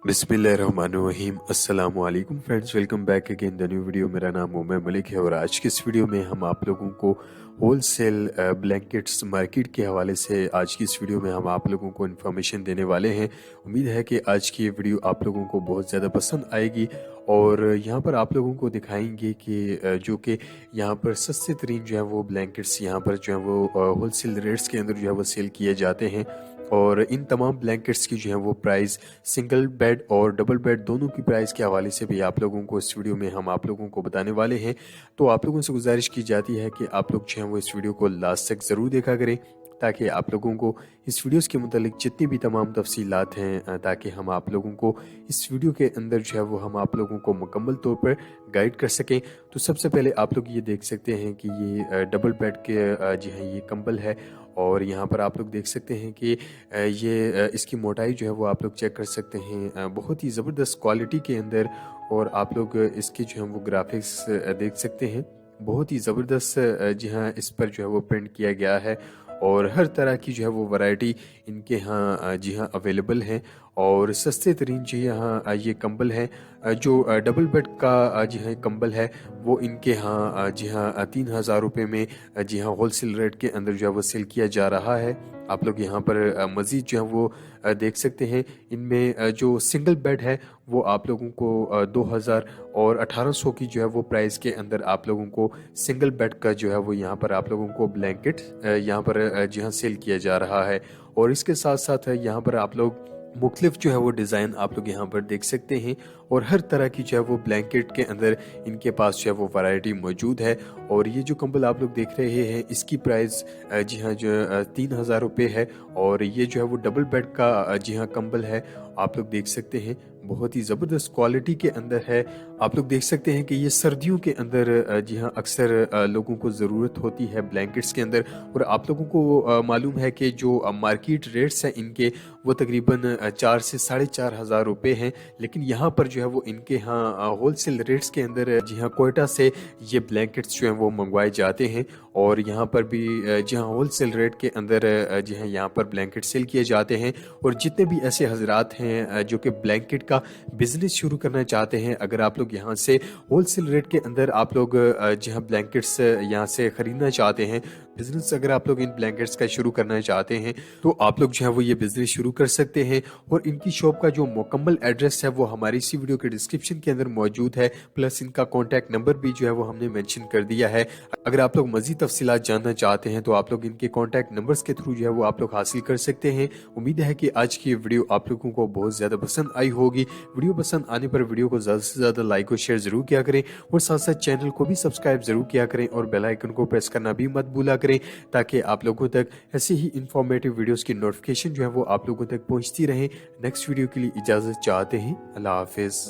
बिस्मिल्लाहिर्रहमानिर्रहीम अस्सलाम वालेकुम friends, welcome back again the new video. मेरा नाम उमर मलिक है और आज की इस वीडियो में हम आप लोगों को होलसेल ब्लैंकेट्स मार्केट के हवाले से आज की इस वीडियो में हम आप लोगों को इन्फॉर्मेशन देने वाले हैं। उम्मीद है कि आज की ये वीडियो आप लोगों को बहुत ज़्यादा पसंद आएगी और यहाँ पर आप लोगों को दिखाएंगे कि जो कि यहाँ पर सस्ते तरीन जो है वो ब्लैंकेट्स यहाँ पर जो है वो होलसेल रेट्स के अंदर जो है वो सेल किए जाते हैं। और इन तमाम ब्लैंकेट्स की जो है वो प्राइस सिंगल बेड और डबल बेड दोनों की प्राइस के हवाले से भी आप लोगों को इस वीडियो में हम आप लोगों को बताने वाले हैं। तो आप लोगों से गुजारिश की जाती है कि आप लोग जो है वो इस वीडियो को लास्ट तक ज़रूर देखा करें ताकि आप लोगों को इस वीडियोस के मुतालिक जितनी भी तमाम तफसीलात हैं ताकि हम आप लोगों को इस वीडियो के अंदर जो है वो हम आप लोगों को मुकम्मल तौर पर गाइड कर सकें। तो सबसे पहले आप लोग ये देख सकते हैं कि ये डबल बेड के जी हाँ ये कंबल है और यहाँ पर आप लोग देख सकते हैं कि ये इसकी मोटाई जो है वो आप लोग चेक कर सकते हैं, बहुत ही ज़बरदस्त क्वालिटी के अंदर। और आप लोग इसके जो है वो ग्राफिक्स देख सकते हैं, बहुत ही ज़बरदस्त जी हाँ इस पर जो है वो प्रिंट किया गया है और हर तरह की जो है वो वैरायटी इनके यहाँ जी हाँ अवेलेबल है। और सस्ते तरीन जी यहाँ ये कंबल है, जो डबल बेड का जी हाँ कंबल है वो इनके यहाँ जी हाँ 3,000 रुपये में जी हाँ होलसेल रेट के अंदर जो है वो सेल किया जा रहा है। आप लोग यहाँ पर मज़ीद जो है वो देख सकते हैं, इनमें जो सिंगल बेड है वो आप लोगों को 2,000 और 1,800 की जो है वो प्राइस के अंदर आप लोगों को सिंगल बेड का जो है वो यहाँ पर आप लोगों को ब्लैंकेट यहाँ पर जी हाँ सेल किया जा रहा है। और इसके साथ साथ यहाँ पर आप लोग मुख्तलिफ जो है वो डिज़ाइन आप लोग यहाँ पर देख सकते हैं और हर तरह की जो है वो ब्लैंकेट के अंदर इनके पास जो है वो वैरायटी मौजूद है। और ये जो कंबल आप लोग देख रहे हैं इसकी प्राइस जी हाँ जो 3,000 रुपये है और ये जो है वो डबल बेड का जी हाँ कंबल है। आप लोग देख सकते हैं बहुत ही ज़बरदस्त क्वालिटी के अंदर है। आप लोग देख सकते हैं कि ये सर्दियों के अंदर जी हाँ अक्सर लोगों को ज़रूरत होती है ब्लैंकेट्स के अंदर। और आप लोगों को मालूम है कि जो मार्केट रेट्स हैं इनके वो तकरीबन 4 से 4,500 रुपये हैं, लेकिन यहाँ पर जो है वो इनके यहाँ होलसेल रेट्स के अंदर जी हाँ कोयटा से ये ब्लैंकेट्स जो हैं वो मंगवाए जाते हैं। और यहाँ पर भी जी हाँ होलसेल रेट के अंदर जी हाँ यहाँ पर ब्लैंकेट सेल किए जाते हैं। और जितने भी ऐसे हजरात हैं जो कि ब्लैंकेट का बिजनेस शुरू करना चाहते हैं, अगर आप लोग यहाँ से होलसेल रेट के अंदर आप लोग जी हाँ ब्लैंकेट्स यहाँ से खरीदना चाहते हैं, बिजनेस अगर आप लोग इन ब्लैंकेट्स का शुरू करना चाहते हैं तो आप लोग जो है वो ये बिजनेस शुरू कर सकते हैं। और इनकी शॉप का जो मुकम्मल एड्रेस है वो हमारी इसी वीडियो के डिस्क्रिप्शन के अंदर मौजूद है, प्लस इनका कॉन्टैक्ट नंबर भी जो है वो हमने मेंशन कर दिया है। अगर आप लोग मजीद तफसीलात जानना चाहते हैं तो आप लोग इनके कॉन्टैक्ट नंबर्स के थ्रू जो है वो आप लोग हासिल कर सकते हैं। उम्मीद है कि आज की वीडियो आप लोगों को बहुत ज़्यादा पसंद आई होगी। वीडियो पसंद आने पर वीडियो को ज़्यादा से ज़्यादा लाइक और शेयर ज़रूर किया करें और साथ साथ चैनल को भी सब्सक्राइब ज़रूर किया करें और बेल आइकन को प्रेस करना भी मत भूला करें ताकि आप लोगों तक ऐसे ही इंफॉर्मेटिव वीडियोस की नोटिफिकेशन जो है वो आप लोगों तक पहुंचती रहे। नेक्स्ट वीडियो के लिए इजाज़त चाहते हैं। अल्लाह हाफिज़।